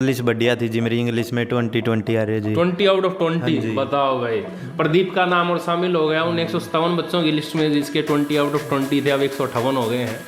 English बढ़िया थी जी, मेरी इंग्लिश में 20 आ रही है जी। 20 आउट ऑफ 20। बताओ भाई, प्रदीप का नाम और शामिल हो गया उन 157 बच्चों की लिस्ट में जिसके 20 आउट ऑफ 20 थे, अब 158 हो गए हैं।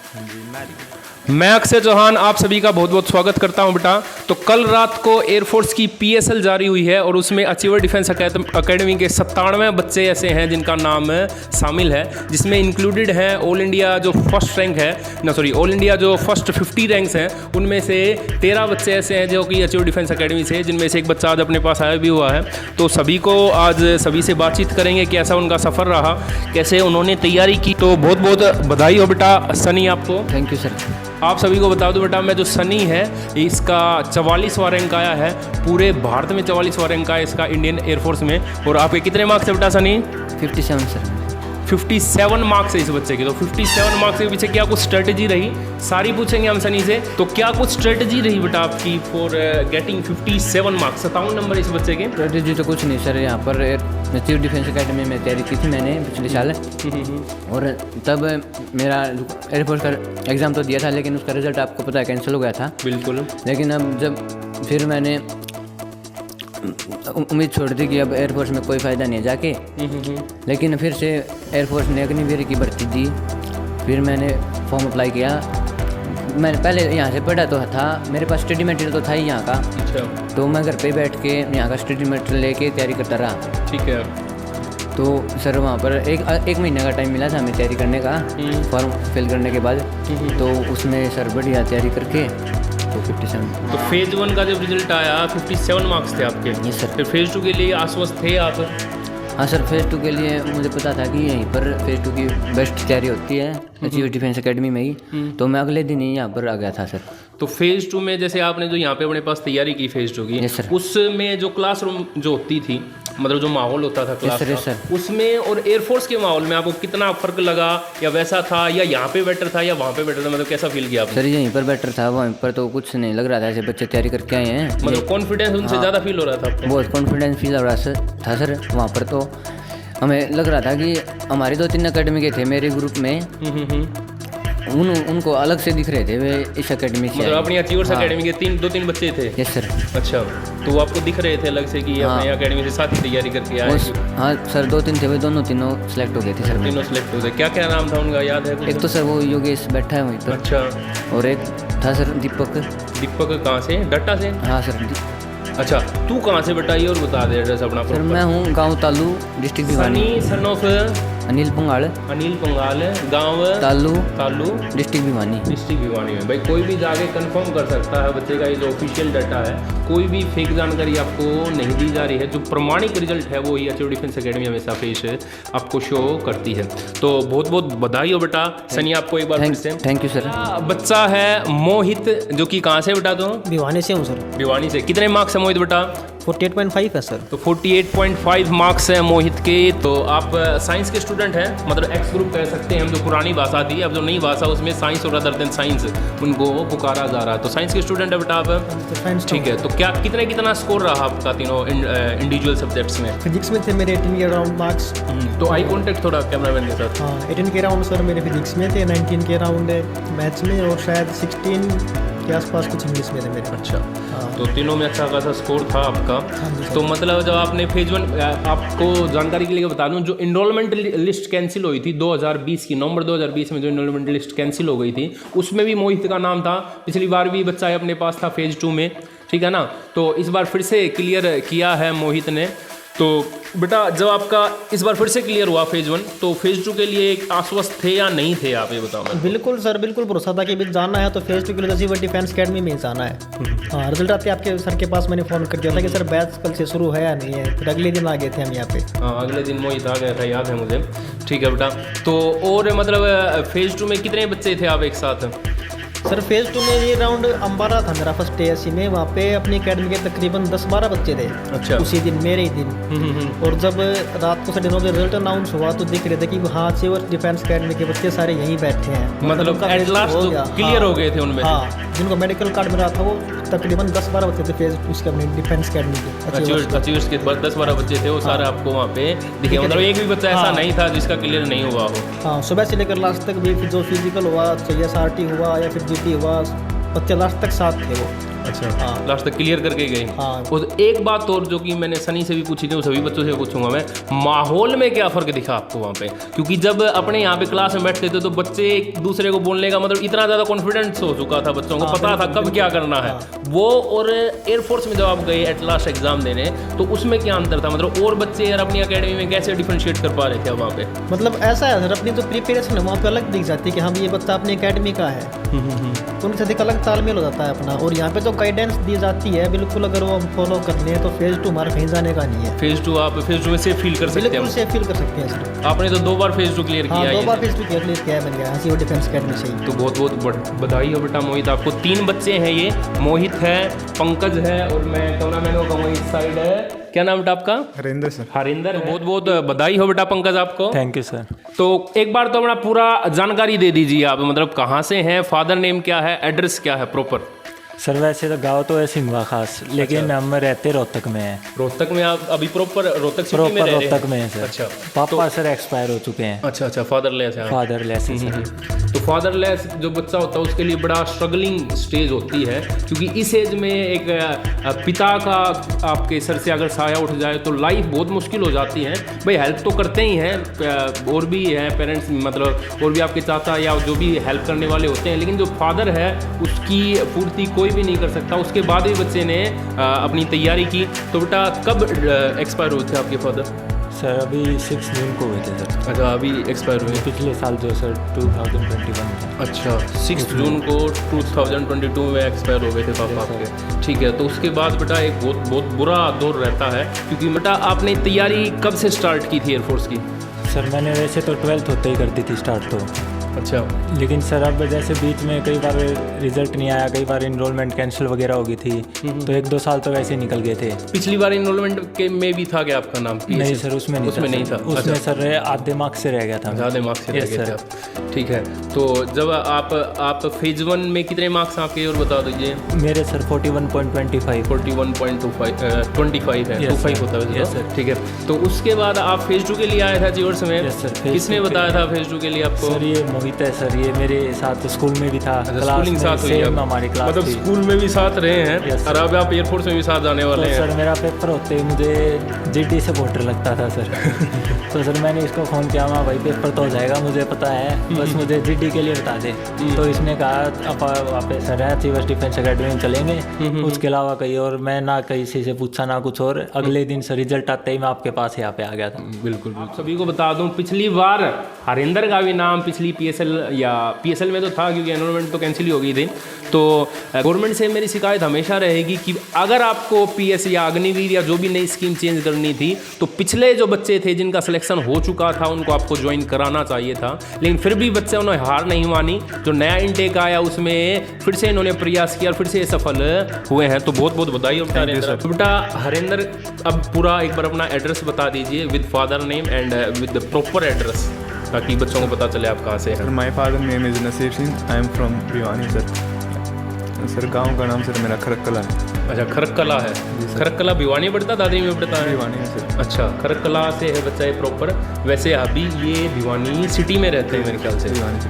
मैं अक्षय चौहान आप सभी का बहुत बहुत स्वागत करता हूं बेटा। तो कल रात को एयरफोर्स की PSL जारी हुई है और उसमें अचीवर डिफेंस अकेडमी के 97 बच्चे ऐसे हैं जिनका नाम शामिल है, जिसमें इंक्लूडेड है ऑल इंडिया जो फर्स्ट रैंक है ऑल इंडिया जो फर्स्ट 50 रैंक्स हैं, उनमें से 13 बच्चे ऐसे हैं जो कि अचीवर डिफेंस अकेडमी से, जिनमें से एक बच्चा आज अपने पास आया भी हुआ है। तो सभी को आज सभी से बातचीत करेंगे, कैसा उनका सफ़र रहा, कैसे उन्होंने तैयारी की। तो बहुत बहुत बधाई हो बेटा सनी आपको। Thank you sir. आप सभी को बता दो बेटा, मैं जो सनी है इसका 44वां रैंक आया है, पूरे भारत में 44वां रैंक आया इसका इंडियन एयरफोर्स में। और आपके कितने मार्क्स है बेटा सनी? 57 सर। 57 मार्क्स है इस बच्चे के। तो 57 मार्क्स के पीछे क्या कुछ स्ट्रेटजी रही, सारी पूछेंगे हम सनी से। तो क्या कुछ स्ट्रेटजी रही बेटा आपकी फॉर गेटिंग 57 मार्क्स, 57 नंबर इस बच्चे के? स्ट्रेटजी तो कुछ नहीं सर, यहाँ पर अचीवर डिफेंस अकेडमी में तैयारी की थी मैंने पिछले साल, और तब मेरा एयरफोर्स का एग्ज़ाम तो दिया था, लेकिन उसका रिजल्ट आपको पता है कैंसिल हो गया था। बिल्कुल। लेकिन अब जब फिर मैंने उम्मीद छोड़ दी कि अब एयरफोर्स में कोई फ़ायदा नहीं है जाके, लेकिन फिर से एयरफोर्स ने अग्निवीर की भर्ती दी। फिर मैंने फॉर्म अप्लाई किया। मैंने पहले यहाँ से पढ़ा तो था, मेरे पास स्टडी मटेरियल तो था ही यहाँ का। अच्छा। तो मैं घर पे बैठ के यहाँ का स्टडी मटेरियल लेके तैयारी करता रहा। ठीक है। तो सर वहाँ पर एक महीने का टाइम मिला था हमें तैयारी करने का, फॉर्म फिल करने के बाद। तो उसमें सर बढ़िया तैयारी करके तो 57। तो फेज 1 का जब रिजल्ट आया 57 मार्क्स थे आपके। जी सर। फिर फेज 2 के लिए आश्वस्त थे आप? हाँ सर, फेज़ 2 के लिए मुझे पता था कि यहीं पर फेज़ 2 की बेस्ट तैयारी होती है अचीवर डिफेंस अकेडमी में ही। तो मैं अगले दिन ही यहाँ पर आ गया था सर। तो फेज़ 2 में जैसे आपने जो यहाँ पे अपने पास तैयारी की फेज़ 2 की, यस सर। उसमें जो क्लासरूम जो होती थी, मतलब जो माहौल होता था क्लास यस का, सर। उसमें और एयरफोर्स के माहौल में आपको कितना फर्क लगा, या वैसा था, या यहाँ पे बेटर था या वहाँ पे बेटर था, मतलब कैसा फील किया आपने? सर यहीं पर बेटर था, वहीं पर तो कुछ नहीं लग रहा था, ऐसे बच्चे तैयारी करके आए हैं। मतलब कॉन्फिडेंस उनसे ज़्यादा फील हो रहा था आपको? बहुत कॉन्फिडेंस फील हो रहा था सर। वहाँ पर तो हमें लग रहा था कि हमारे 2-3 अकेडमी के थे मेरे ग्रुप में, उनको अलग से दिख रहे थे वे इस अकेडमी से। मतलब अपनी अचीवर्स अकेडमी के 2-3 बच्चे थे? Yes sir. अच्छा, तो वो आपको दिख रहे थे अलग से कि अपनी अकेडमी से साथ तैयारी करके आए? हाँ सर, 2-3 थे, वे तीनों सेलेक्ट हो गए थे सर। तीनों सेलेक्ट हो गए। क्या क्या नाम था उनका, याद है कुछ? एक तो सर वो योगेश बैठा है वहीं पर। अच्छा। और एक था सर दीपक। दीपक कहाँ से? डट्टा से? हाँ सर। अच्छा, तू कहाँ से बेटा, ये और बता दे एड्रेस अपना। सर मैं हूँ गांव Talu, district Bhiwani. Sunny son of Anil Pangal. Anil Pangal, गांव तालू, डिस्ट्रिक्ट भिवानी में। भाई कोई भी जाके कंफर्म कर सकता है बच्चे का, ये जो ऑफिशियल डाटा है, कोई भी फेक जानकारी आपको नहीं दी जा रही है। जो प्रमाणिक रिजल्ट है वो ही अचीवर डिफेंस अकेडमी हमेशा पेश आपको शो करती है। तो बहुत बहुत बधाई हो बेटा सनी आपको एक बार फिर से। Thank you sir. बच्चा है मोहित, जो कि कहाँ से बेटा? तो भिवानी से हूँ सर। भिवानी से। कितने मार्क्स है मोहित बेटा? 48.5 है सर। तो 48.5 मार्क्स हैं मोहित के। तो आप साइंस के स्टूडेंट हैं, मतलब एक्स ग्रुप कह सकते हैं हम, जो पुरानी भाषा थी। अब जो नई भाषा उसमें साइंस और अदर देन साइंस उनको पुकारा जा रहा है। तो साइंस के स्टूडेंट है बेटा आप? ठीक है। तो क्या कितना स्कोर रहा आपका तीनों इंडिविजुअल सब्जेक्ट्स में? फिजिक्स में थे मेरे 18 के अराउंड मार्क्स। तो आई कॉन्टेक्ट थोड़ा कैमरामैन के साथ। हाँ, 18 के अराउंड सर मेरे फिजिक्स में थे, 19 के अराउंड मैथ्स में, और शायद 16 के आसपास कुछ इंग्लिश में थे मेरे। अच्छा। तो तीनों में अच्छा खासा स्कोर था आपका। तो मतलब जब आपने फेज 1, आपको जानकारी के लिए बता दूं, जो इनरोलमेंट लिस्ट कैंसिल हुई थी 2020 की, नवंबर 2020 में जो इनरोलमेंट लिस्ट कैंसिल हो गई थी, उसमें भी मोहित का नाम था। पिछली बार भी बच्चा अपने पास था फेज 2 में, ठीक है ना। तो इस बार फिर से क्लियर किया है मोहित ने। तो बेटा जब आपका इस बार फिर से क्लियर हुआ फेज 1, तो फेज 2 के लिए आश्वस्त थे या नहीं थे आप, ये बताओ। बिल्कुल सर, बिल्कुल भरोसा था कि भी जाना है तो फेज 2 के लिए अचीवर डिफेंस अकेडमी में ही जाना है। हाँ, रिजल्ट आते आपके सर के पास मैंने फ़ोन कर दिया था कि सर बैच कल से शुरू है या नहीं है। फिर अगले दिन आ गए थे हम यहाँ पे। हाँ, अगले दिन मोहित आ गया था, याद है मुझे। ठीक है बेटा। तो और मतलब फेज 2 में कितने बच्चे थे आप एक साथ? सर फेज 2 में ये राउंड अंबाला था मेरा फर्स्ट ASC में। वहाँ पे अपनी अकेडमी के तकरीबन 10-12 बच्चे थे। अच्छा। उसी दिन, मेरे ही दिन। और जब रात को सडन रिजल्ट अनाउंस हुआ तो दिख रहे थे कि हाँ अचीवर डिफेंस अकेडमी के बच्चे सारे यहीं बैठे हैं। मतलब एट लास्ट क्लियर हो गए थे उनमें? हाँ, जिनको मेडिकल कार्ड मिला था वो तकरीबन 10-12 बच्चे थे फेज उसके अपने डिफेंस अकेडमी के। अचीवर्स के 10-12 बच्चे थे वो सारे आपको वहाँ पे दिखे। मतलब एक भी बच्चा ऐसा नहीं था जिसका क्लियर नहीं हुआ हो? हाँ, सुबह से लेकर लास्ट तक भी जो फिजिकल हुआ, चाहे SRT हुआ या फिर GT हुआ, बच्चे लास्ट तक साथ थे वो। अच्छा, हाँ। लास्ट तक क्लियर करके गए। हाँ। और एक बात और जो कि मैंने सनी से भी पूछी थी, वो सभी बच्चों से पूछूंगा मैं, माहौल में क्या फ़र्क दिखा आपको वहाँ पे? क्योंकि जब अपने यहाँ पे क्लास में बैठते थे तो बच्चे एक दूसरे को बोलने का मतलब इतना ज़्यादा कॉन्फिडेंस हो चुका था बच्चों को, पता था कब क्या करना है वो। और एयरफोर्स में जब आप गए एट लास्ट एग्जाम देने, तो उसमें क्या अंतर था? मतलब और बच्चे यार अपनी अकेडमी में कैसे डिफरेंशिएट कर पा रहे थे वहाँ पे? मतलब ऐसा है सर, अपनी जो प्रिपरेशन है वहाँ पे अलग दिख जाती है कि हाँ ये बच्चा अपनी अकेडमी का है, तो उनके साथ एक अलग तालमेल हो जाता है अपना। और यहाँ पे जो गाइडेंस दी जाती है बिल्कुल अगर वो फॉलो करनी है तो फेज 2 हमारा कहीं जाने का नहीं है। फेज 2 आप फेज 2 में से फील कर सकते बिल्कुल हैं? से फील कर सकते हैं सर। आपने तो 2 बार फेज 2 क्लियर हाँ, किया 2 है। बार फेज 2 क्लियर किया है मैंने सीओ डिफेंस अकेडमी से ही। तो बहुत बहुत बधाई हो बेटा मोहित आपको। 3 बच्चे हैं ये, मोहित है, पंकज है और मैं कैमरामैन को कहूँगा इस साइड है। क्या नाम बेटा आपका? हरिंदर सर। हरिंदर। बहुत बहुत बधाई हो बेटा पंकज आपको। Thank you sir. तो एक बार तो अपना पूरा जानकारी दे दीजिए आप, मतलब कहाँ से हैं, फादर नेम क्या है, एड्रेस क्या है प्रॉपर? सर वैसे तो गाँव तो है सिंगवा खास, लेकिन हम रहते रोहतक में हैं। रोहतक में? आप अभी प्रॉपर रोहतक सिटी में प्रॉपर रह रहे हैं? रोहतक में है सर। अच्छा। पापा सर एक्सपायर हो चुके हैं। अच्छा अच्छा, फादरलेस है। फादरलेस है सर। तो फादरलेस जो बच्चा होता है उसके लिए बड़ा स्ट्रगलिंग स्टेज होती है, क्योंकि इस एज में एक पिता का आपके सर से अगर साया उठ जाए तो लाइफ बहुत मुश्किल हो जाती है। भाई हेल्प तो करते ही हैं, और भी हैं पेरेंट्स, मतलब और भी आपके चाचा या जो भी हेल्प करने वाले होते हैं, लेकिन जो फादर है उसकी पूर्ति कोई भी नहीं कर सकता। उसके बाद भी बच्चे ने अपनी तैयारी की। तो बेटा कब एक्सपायर हुए थे आपके फादर? सर अभी 6 जून को हुए थे सर। अच्छा, अभी एक्सपायर हुए? पिछले साल जो सर 2021 में। अच्छा, 6 जून को 2022 में एक्सपायर हो गए थे पापा आपके। ठीक है, तो उसके बाद बेटा एक बहुत बुरा दौर रहता है, क्योंकि बेटा आपने तैयारी कब से स्टार्ट की थी एयरफोर्स की? सर मैंने वैसे तो 12th होते ही कर दी थी स्टार्ट तो, अच्छा। लेकिन सर अब जैसे बीच में कई बार रिजल्ट नहीं आया, कई बार इनरोलमेंट कैंसिल वगैरह हो गई थी, तो 1-2 साल तो वैसे ही निकल गए थे। पिछली बार इनरोलमेंट के में भी था क्या आपका नाम? नहीं सर, उसमें नहीं था। उसमें अच्छा। सर आधे मार्क्स से रह गया था। ज़्यादा मार्क्स से रह गए थे आप। ठीक है, तो जब आप फेज 1 में कितने मार्क्स आपके और बता दीजिए? मेरे सर 41.25 41.25 है। 25 होता है यस सर। ठीक है, तो उसके बाद आप फेज 2 के लिए आया था जीवर्स में? Yes sir. किसने बताया था फेज 2 के लिए आपको? सर ये मोहित है सर, ये मेरे साथ स्कूल में भी था। स्कूलिंग साथ हुई है हमारी क्लास, मतलब स्कूल में भी साथ रहे हैं। Yes, और अब आप एयरफोर्स में भी साथ जाने वाले तो हैं। सर मेरा पेपर होते ही मुझे जीडी सपोर्टर लगता था सर। तो सर मैंने इसको फ़ोन किया, माँ भाई पेपर तो हो जाएगा मुझे पता है, बस मुझे जीडी के लिए बता दे। तो इसने कहा आप पे सर है चीवर्स डिफेंस अकेडमी में चलेंगे, उसके अलावा कहीं और मैं ना किसी से पूछा ना कुछ और। अगले दिन सर रिजल्ट आते ही मैं आपके पास यहाँ पे आ गया था। बिल्कुल। सभी को बता दूं, पिछली बार हरिंदर का भी नाम पिछली PSL या PSL में तो था, क्योंकि एनरोलमेंट तो कैंसिल ही हो गई थी। तो गवर्नमेंट से मेरी शिकायत हमेशा रहेगी कि अगर आपको PS या अग्निवीर या जो भी नई स्कीम चेंज करनी थी, तो पिछले जो बच्चे थे जिनका सिलेक्शन हो चुका था उनको आपको ज्वाइन कराना चाहिए था। लेकिन फिर भी बच्चे उन्होंने हार नहीं मानी, जो नया इनटेक आया उसमें फिर से इन्होंने प्रयास किया और फिर से सफल हुए हैं। तो बहुत बहुत बधाई हो बेटा। तो बेटा हरिंदर, अब पूरा एक बार अपना एड्रेस बता दीजिए with father name and with the proper address, ताकि बच्चों को पता चले आप कहाँ से हैं। Sir my father name is Naseer Singh, I am from Bhiwani sir. Sir गांव का नाम सर मेरा खरकला है। अच्छा, खरकला है। खरकला भिवानी पड़ता, दादरी में पड़ता है? भिवानी है सर। अच्छा, खरकला से है बच्चा ये प्रॉपर। वैसे अभी ये भिवानी सिटी में रहते हैं मेरे ख्याल से। भिवानी सर।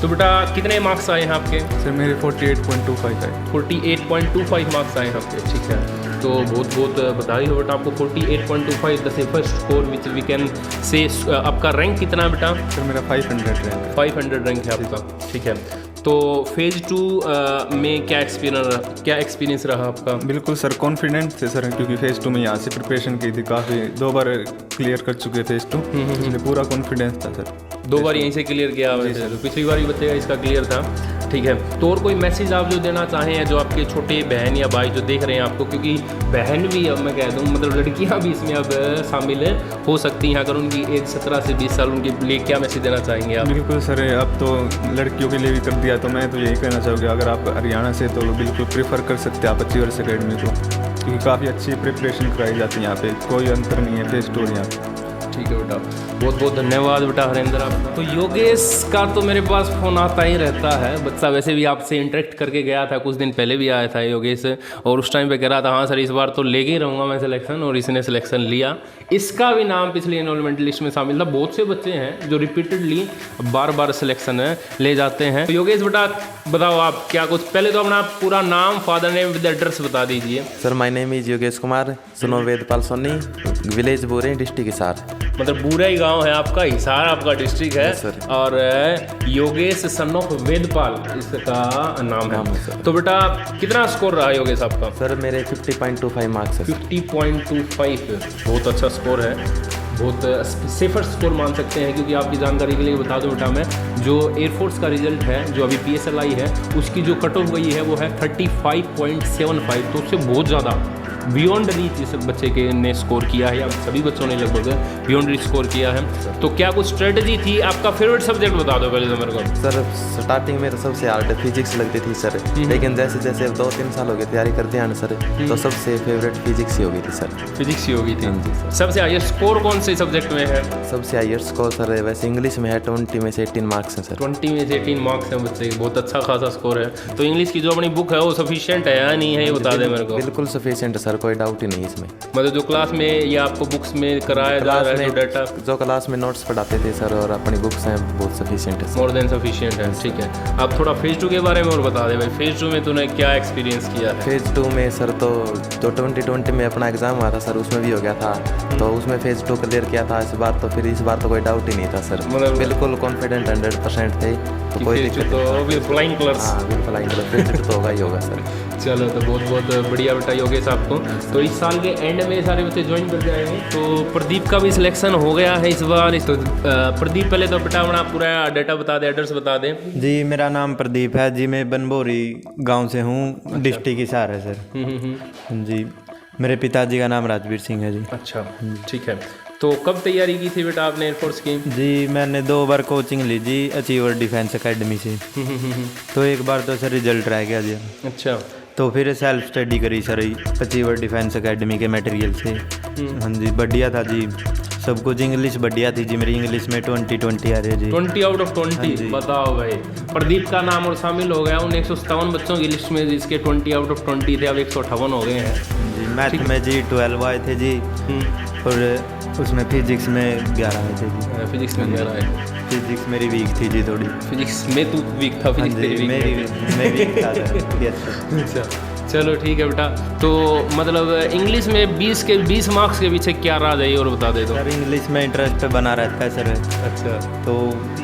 तो बेटा कितने मार्क्स आए हैं आपके? सर मेरे 48.25 आए। 48.25 मार्क्स आए हैं आपके। ठीक है, तो बहुत बहुत बधाई हो बेटा आपको। 48.25 the safest score which we can say. आपका रैंक कितना है बेटा? सर मेरा 500 रैंक है। 500 रैंक है आपका। ठीक है, तो फेज 2 में क्या एक्सपीरियंस रहा आपका? बिल्कुल सर, कॉन्फिडेंट थे सर, क्योंकि फेज़ 2 में यहाँ से प्रिपरेशन की थी, काफ़ी 2 बार क्लियर कर चुके फेज़ 2, इसलिए पूरा कॉन्फिडेंस था सर। 2 बार यहीं से क्लियर किया वैसे, तो पिछली बार भी बच्चे का इसका क्लियर था। ठीक है, तो और कोई मैसेज आप जो देना चाहें, जो आपके छोटे बहन या भाई जो देख रहे हैं आपको, क्योंकि बहन भी, अब मैं कह दूँ मतलब लड़कियां भी इसमें अब शामिल हो सकती हैं, अगर उनकी एज 17 से 20 साल, उनके लिए क्या मैसेज देना चाहेंगे आप? बिल्कुल सर, अब तो लड़कियों के लिए भी कर दिया, तो मैं तो यही कहना चाहूँगा, अगर आप हरियाणा से तो बिल्कुल प्रेफर कर सकते हैं आप चीवर्स अकेडमी को, क्योंकि काफ़ी अच्छी प्रिपरेशन कराई जाती है यहाँ पे, कोई अंतर नहीं है फेज़ 2 यहाँ पे। ठीक है बेटा, बहुत बहुत धन्यवाद बेटा हरेंद्र आपका। तो योगेश का तो मेरे पास फ़ोन आता ही रहता है, बच्चा वैसे भी आपसे इंटरेक्ट करके गया था, कुछ दिन पहले भी आया था योगेश, और उस टाइम पे कह रहा था हाँ सर इस बार तो लेके ही रहूँगा मैं सिलेक्शन, और इसने सिलेक्शन लिया। इसका भी नाम पिछली एनरोलमेंट लिस्ट में शामिल था। बहुत से बच्चे हैं जो रिपीटेडली बार बार सिलेक्शन ले जाते हैं। तो योगेश बेटा बताओ आप क्या कुछ, पहले तो अपना पूरा नाम, फादर नेम विद एड्रेस बता दीजिए। Sir my name is Yogesh Kumar, सुनो वेदपाल सोनी, विलेज बोरे, डिस्ट्रिक्ट हिसार। मतलब बुरा ही गांव है आपका, हिसार आपका डिस्ट्रिक्ट है। सर। और योगेश सन ऑफ वेदपाल इसका नाम है। तो बेटा कितना स्कोर रहा योगेश आपका? सर मेरे 50.25 मार्क्स है। 50.25 बहुत अच्छा स्कोर है, बहुत सेफर स्कोर मान सकते हैं, क्योंकि आपकी जानकारी के लिए बता दूं बेटा मैं, जो एयरफोर्स का रिजल्ट है जो अभी PSLI है उसकी जो कट ऑफ गई है वो है 35.75, तो उससे बहुत ज़्यादा बियॉन्ड रीच इस बच्चे के ने स्कोर किया है, या सभी बच्चों ने लगभग बियॉन्ड रीच स्कोर किया है। तो क्या कुछ स्ट्रेटजी थी? आपका फेवरेट सब्जेक्ट बता दो पहले तो मेरे को। सर स्टार्टिंग में तो सबसे हार्ड फिजिक्स लगती थी सर, लेकिन जैसे जैसे अब 2-3 साल हो गए तैयारी करते हैं ना सर, तो सबसे फेवरेट फिजिक्स ही हो गई थी सर। फिजिक्स ही हो गई थी। हाँ जी सर। सबसे हाईएस्ट स्कोर कौन से सब्जेक्ट में है? सबसे हाईएस्ट स्कोर सर वैसे इंग्लिश में है, 20 में से 18 मार्क्स हैं सर। 20 में से 18 मार्क्स हैं बच्चे के, बहुत अच्छा खासा स्कोर है। तो इंग्लिश की जो अपनी बुक है वो सफिशिएंट है या नहीं है, ये बता दें मेरे को। बिल्कुल सफिशिएंट है सर, कोई डाउट ही नहीं इसमें। मतलब जो क्लास में या आपको बुक्स में कराया जा रहा है जो डाटा, जो क्लास में नोट्स पढ़ाते थे सर और अपनी बुक्स हैं बहुत सफिशिएंट है। मोर देन सफिशिएंट है, ठीक है। आप थोड़ा फेज 2 के बारे में और बता दे भाई, फेज 2 में तूने क्या एक्सपीरियंस किया है? फेज 2 में सर तो जो 2020 में अपना एग्जाम हुआ था सर उसमें भी हो गया था, तो उसमें फेज 2 क्लियर किया था इस बार, तो फिर इस बार तो कोई डाउट ही नहीं था सर, मतलब बिल्कुल कॉन्फिडेंट 100% थे, तो कोई फेज 2 दिक्कत तो अभी फ्लाइंग कलर्स। हाँ बिल्कुल आएंगे, फेज 2 तो होगा ही होगा सर। चलो तो बहुत बहुत बढ़िया बेटा योगेश आपको। तो इस साल के एंड में सारे बच्चे ज्वाइन कर जाएंगे। तो प्रदीप का भी सिलेक्शन हो गया है इस बार। तो प्रदीप पहले तो बेटा अपना पूरा डाटा बता दे, एड्रेस बता दे। जी मेरा नाम प्रदीप है जी, मैं बनभोरी गांव से हूँ, डिस्ट्रिक्ट हिसार है सर। जी मेरे पिताजी का नाम राजवीर सिंह है जी। अच्छा ठीक है। तो कब तैयारी की थी बेटा आपने एयरफोर्स की? जी मैंने 2 बार कोचिंग ली जी अचीवर डिफेंस एकेडमी से। तो एक बार तो सर रिजल्ट रह गया जी। अच्छा। तो फिर सेल्फ स्टडी करी सर अचीवर डिफेंस एकेडमी के मटेरियल से। हाँ जी बढ़िया था जी, सब कुछ इंग्लिश बढ़िया थी जी, मेरी इंग्लिश में 20 आ रही है जी। 20 आउट ऑफ 20 बताओ भाई। प्रदीप का नाम और शामिल हो गया उन 157 बच्चों की लिस्ट में जिसके 20 आउट ऑफ 20 थे, अब 158 हो गए हैं जी। मैथ में जी 12 आए थे जी, और उसमें फिजिक्स में 11 आए थे जी। फिजिक्स में 11 आए। फिजिक्स मेरी वीक थी जी थोड़ी। फिजिक्स में तू वीक था? फिजिक्स तेरी वीक मैं वीक था सर। Yes sir. अच्छा चलो ठीक है बेटा। तो मतलब इंग्लिश में 20 मार्क्स के पीछे क्या राज है और बता दे दो। सर इंग्लिश में इंटरेस्ट बना रहता है सर। अच्छा। तो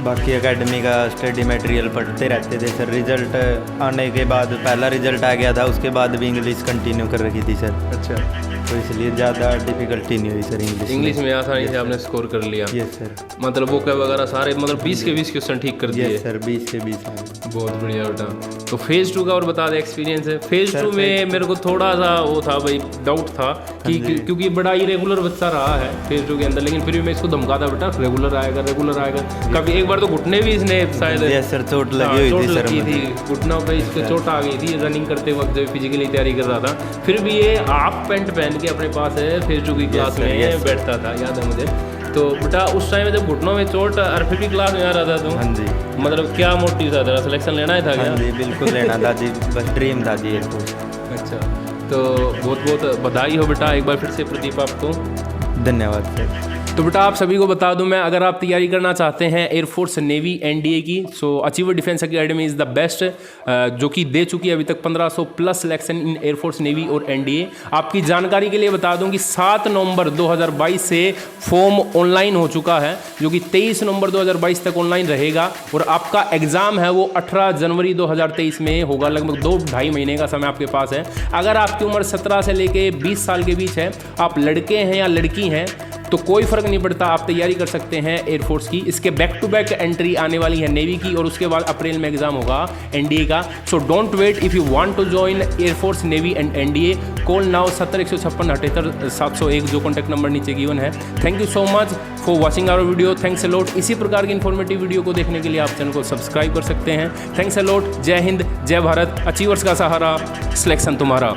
बाकी एकेडमी का स्टडी मटेरियल पढ़ते रहते थे सर। रिजल्ट आने के बाद पहला रिजल्ट आ गया था, उसके बाद भी इंग्लिश कंटिन्यू कर रखी थी सर। अच्छा। तो इसलिए ज़्यादा डिफिकल्टी नहीं हुई सर इंग्लिश में आसानी से आपने स्कोर कर लिया। Yes sir. मतलब वो क्या वगैरह सारे मतलब 20 के 20 क्वेश्चन ठीक कर दिए। यस सर 20 के 20 बहुत बढ़िया बेटा। तो फेज़ 2 का और बता दे एक्सपीरियंस है। फेज़ 2 में मेरे को थोड़ा सा वो था भाई, डाउट था कि क्योंकि बड़ा इरेगुलर बच्चा रहा है फेज़ 2 के अंदर, लेकिन फिर भी मैं इसको धमकाता बेटा रेगुलर आएगा। कभी एक बार तो घुटने भी इसने शायद यस सर चोट लगी हुई थी घुटनों पे, इसको चोट आ गई थी रनिंग करते वक्त जब फिजिकली तैयारी कर रहा था। फिर भी ये हाफ पैंट पहन के अपने पास है फेज़ 2 की क्लास में बैठता था, याद है मुझे। तो बेटा उस टाइम में जब घुटनों में चोट और फिर भी क्लास में आ रहा था तू? हाँ जी। मतलब क्या मोटिव था तेरा, सिलेक्शन लेना ही था क्या? हाँ जी बिल्कुल लेना था जी, बस ड्रीम था जी एयरफोर्स। अच्छा तो बहुत बहुत बधाई हो बेटा एक बार फिर से प्रदीप आपको। धन्यवाद सर। तो बेटा आप सभी को बता दूं मैं, अगर आप तैयारी करना चाहते हैं एयरफोर्स नेवी एनडीए की, so achiever defence academy is the best, जो कि दे चुकी है अभी तक 1500 plus selection in air force navy और एनडीए। आपकी जानकारी के लिए बता दूं कि 7 नवंबर 2022 से फॉर्म ऑनलाइन हो चुका है, जो कि 23 नवंबर 2022 तक ऑनलाइन रहेगा, और आपका एग्ज़ाम है वो 18 जनवरी 2023 में होगा। लगभग 2-2.5 महीने का समय आपके पास है। अगर आपकी उम्र 17 से लेके 20 साल के बीच है, आप लड़के हैं या लड़की हैं, तो कोई फ़र्क नहीं पड़ता, आप तैयारी कर सकते हैं एयरफोर्स की। इसके बैक टू बैक एंट्री आने वाली है नेवी की, और उसके बाद अप्रैल में एग्जाम होगा एनडीए का। So don't wait, if you want to join air force navy and NDA, call now 70-156-78-701, जो कॉन्टैक्ट नंबर नीचे गिवन है। Thank you so much for watching our video. Thanks a lot. इसी प्रकार की इन्फॉर्मेटिव वीडियो को देखने के लिए आप चैनल को सब्सक्राइब कर सकते हैं। Thanks a lot. जय हिंद, जय भारत। अचीवर्स का सहारा, सिलेक्शन तुम्हारा।